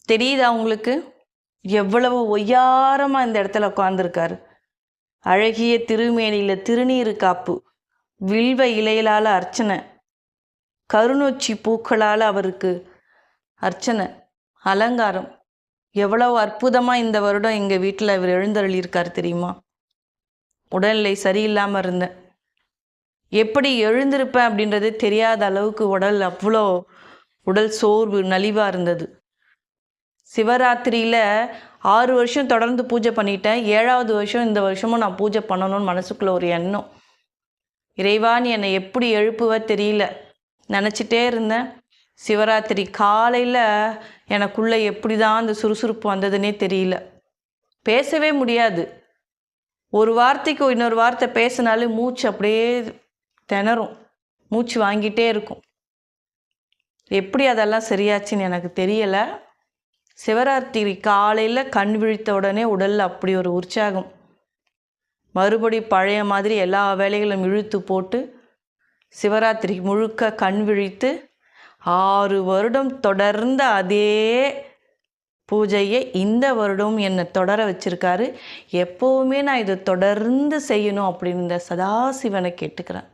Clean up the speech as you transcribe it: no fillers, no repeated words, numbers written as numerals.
தெரியுதா உங்களுக்கு? எவ்வளவு ஒய்யாரமாக இந்த இடத்துல உட்காந்துருக்காரு. அழகிய திருமேனியில் திருநீறு காப்பு, வில்வ இலையிலால் அர்ச்சனை, கருநொச்சி பூக்களால் அவருக்கு அர்ச்சனை, அலங்காரம். எவ்வளவு அற்புதமாக இந்த வருடம் எங்கள் வீட்டில் இவர் எழுந்தருளியிருக்கார் தெரியுமா? உடல்நிலை சரியில்லாமல் இருந்தேன். எப்படி எழுந்திருப்பேன் அப்படின்றது தெரியாத அளவுக்கு அவ்வளோ உடல் சோர்வு நலிவாக இருந்தது. சிவராத்திரியில் 6 வருஷம் தொடர்ந்து பூஜை பண்ணிட்டேன். 7வது வருஷம் இந்த வருஷமும் நான் பூஜை பண்ணணும்னு மனசுக்குள்ளே ஒரு எண்ணம். இறைவான் என்னை எப்படி எழுப்புவ தெரியல, நினச்சிட்டே இருந்தேன். சிவராத்திரி காலையில் எனக்குள்ளே எப்படி தான் அந்த சுறுசுறுப்பு வந்ததுன்னே தெரியல. பேசவே முடியாது. ஒரு வார்த்தைக்கு இன்னொரு வார்த்தை பேசினாலே மூச்சு அப்படியே திணறும், மூச்சு வாங்கிட்டே இருக்கும். எப்படி அதெல்லாம் சரியாச்சுன்னு எனக்கு தெரியலை. சிவராத்திரி காலையில் கண் விழித்த உடனே உடலில் அப்படி ஒரு உற்சாகம். மறுபடி பழைய மாதிரி எல்லா வேலைகளும் இழுத்து போட்டு சிவராத்திரி முழுக்க கண் விழித்து 6 வருடம் தொடர்ந்த அதே பூஜையை இந்த வருடம் என்னை தொடர வச்சிருக்காரு. எப்போவுமே நான் இதை தொடர்ந்து செய்யணும் அப்படின்னு இந்த சதாசிவனை கேட்டுக்கிறேன்.